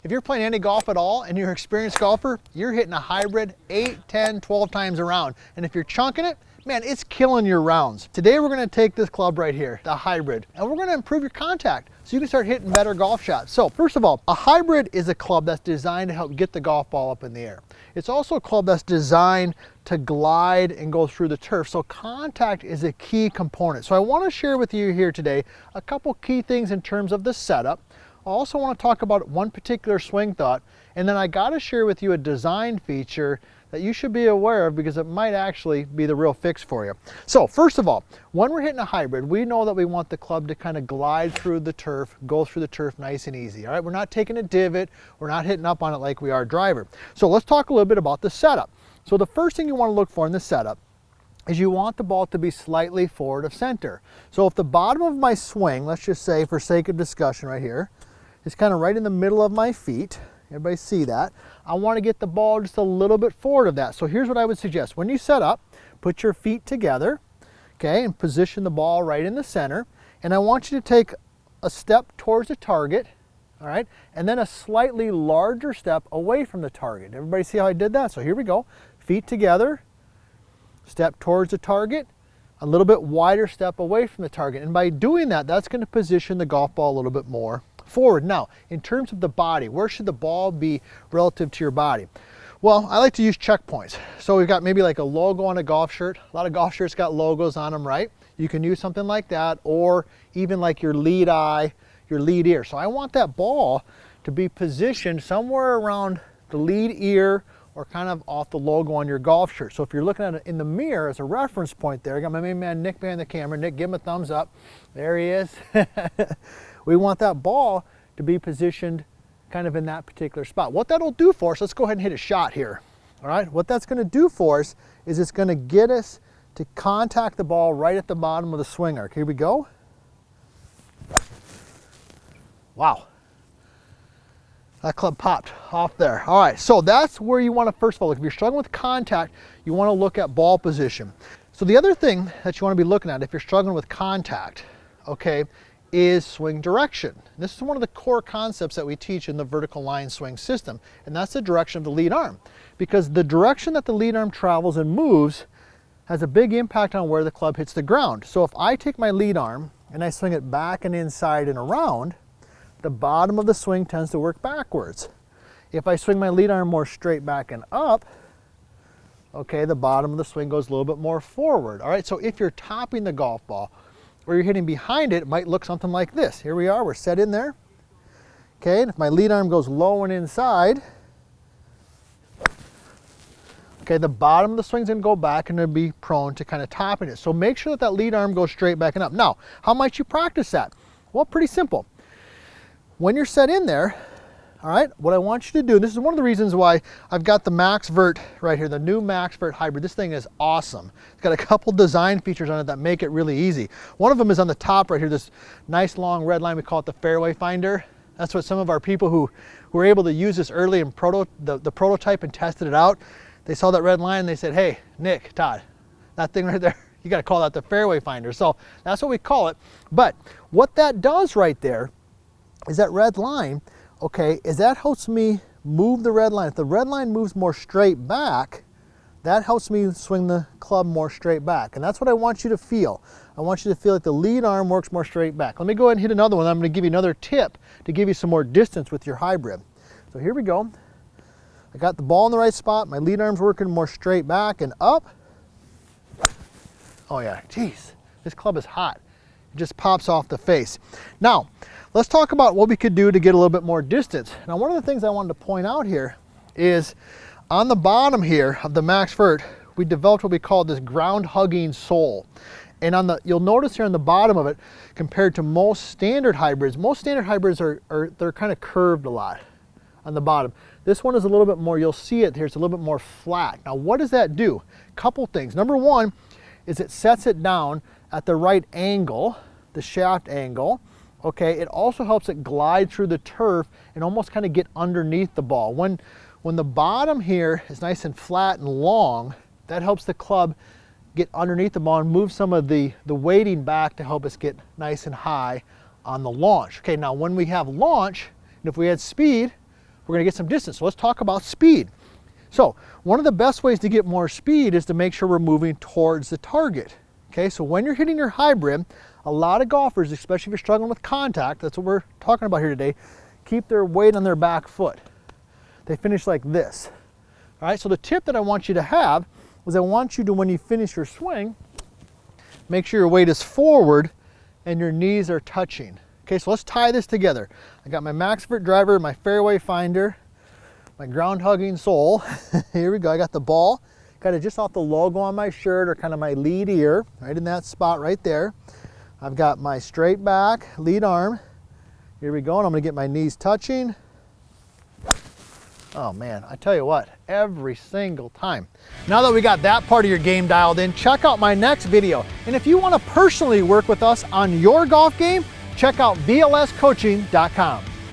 If you're playing any golf at all and you're an experienced golfer, you're hitting a hybrid 8, 10, 12 times around. And if you're chunking it, man, it's killing your rounds. Today we're gonna take this club right here, the hybrid, and we're gonna improve your contact so you can start hitting better golf shots. So first of all, a hybrid is a club that's designed to help get the golf ball up in the air. It's also a club that's designed to glide and go through the turf. So contact is a key component. So I wanna share with you here today a couple key things in terms of the setup. I also want to talk about one particular swing thought, and then I got to share with you a design feature that you should be aware of because it might actually be the real fix for you. So first of all, when we're hitting a hybrid, we know that we want the club to kind of glide through the turf, go through the turf nice and easy. All right, we're not taking a divot, we're not hitting up on it like we are a driver. So let's talk a little bit about the setup. So the first thing you want to look for in the setup is you want the ball to be slightly forward of center. So if the bottom of my swing, let's just say for sake of discussion right here, is kind of right in the middle of my feet. Everybody see that? I want to get the ball just a little bit forward of that. So here's what I would suggest. When you set up, put your feet together, okay, and position the ball right in the center. And I want you to take a step towards the target, all right, and then a slightly larger step away from the target. Everybody see how I did that? So here we go. Feet together, step towards the target, a little bit wider step away from the target. And by doing that, that's going to position the golf ball a little bit more forward. Now, in terms of the body, where should the ball be relative to your body? Well, I like to use checkpoints. So we've got maybe like a logo on a golf shirt. A lot of golf shirts got logos on them, right? You can use something like that, or even like your lead eye, your lead ear. So I want that ball to be positioned somewhere around the lead ear or kind of off the logo on your golf shirt. So if you're looking at it in the mirror as a reference point there, I got my main man Nick behind the camera. Nick, give him a thumbs up. There he is. We want that ball to be positioned kind of in that particular spot. What that'll do for us, let's go ahead and hit a shot here. All right, what that's gonna do for us is it's gonna get us to contact the ball right at the bottom of the swing arc. Here we go. Wow. That club popped off there. All right, so that's where you want to, first of all, look. If you're struggling with contact, you want to look at ball position. So the other thing that you want to be looking at if you're struggling with contact, okay, is swing direction. This is one of the core concepts that we teach in the vertical line swing system, and that's the direction of the lead arm. Because the direction that the lead arm travels and moves has a big impact on where the club hits the ground. So if I take my lead arm and I swing it back and inside and around, the bottom of the swing tends to work backwards. If I swing my lead arm more straight back and up, okay, the bottom of the swing goes a little bit more forward. All right, so if you're topping the golf ball or you're hitting behind it, it might look something like this. Here we are, we're set in there. Okay, and if my lead arm goes low and inside, okay, the bottom of the swing's gonna go back and it'll be prone to kind of topping it. So make sure that that lead arm goes straight back and up. Now, how might you practice that? Well, pretty simple. When you're set in there, all right, what I want you to do, this is one of the reasons why I've got the Max Vert right here, the new Max Vert Hybrid. This thing is awesome. It's got a couple design features on it that make it really easy. One of them is on the top right here, this nice long red line, we call it the fairway finder. That's what some of our people who were able to use this early in the prototype and tested it out, they saw that red line and they said, hey, Nick, Todd, that thing right there, you gotta call that the fairway finder. So that's what we call it. But what that does right there is that red line, okay, is that helps me move the red line. If the red line moves more straight back, that helps me swing the club more straight back. And that's what I want you to feel. I want you to feel like the lead arm works more straight back. Let me go ahead and hit another one. I'm gonna give you another tip to give you some more distance with your hybrid. So here we go. I got the ball in the right spot. My lead arm's working more straight back and up. Oh yeah, geez, this club is hot. It just pops off the face. Now, let's talk about what we could do to get a little bit more distance. Now, one of the things I wanted to point out here is on the bottom here of the Max Vert, we developed what we call this ground hugging sole. And on the, you'll notice here on the bottom of it, compared to most standard hybrids they're kind of curved a lot on the bottom. This one is a little bit more, you'll see it here, it's a little bit more flat. Now, what does that do? Couple things. Number one is it sets it down at the right angle, the shaft angle. Okay, it also helps it glide through the turf and almost kind of get underneath the ball. When the bottom here is nice and flat and long, that helps the club get underneath the ball and move some of the weighting back to help us get nice and high on the launch. Okay, now when we have launch, and if we had speed, we're gonna get some distance. So let's talk about speed. So one of the best ways to get more speed is to make sure we're moving towards the target. Okay, so when you're hitting your hybrid, a lot of golfers, especially if you're struggling with contact, that's what we're talking about here today, keep their weight on their back foot. They finish like this. All right, so the tip that I want you to have is I want you to, when you finish your swing, make sure your weight is forward and your knees are touching. Okay, so let's tie this together. I got my MaxFit driver, my fairway finder, my ground hugging sole. Here we go, I got the ball, got it just off the logo on my shirt, or kind of my lead ear, right in that spot right there. I've got my straight back, lead arm. Here we go, and I'm gonna get my knees touching. Oh man, I tell you what, every single time. Now that we got that part of your game dialed in, check out my next video. And if you want to personally work with us on your golf game, check out VLScoaching.com.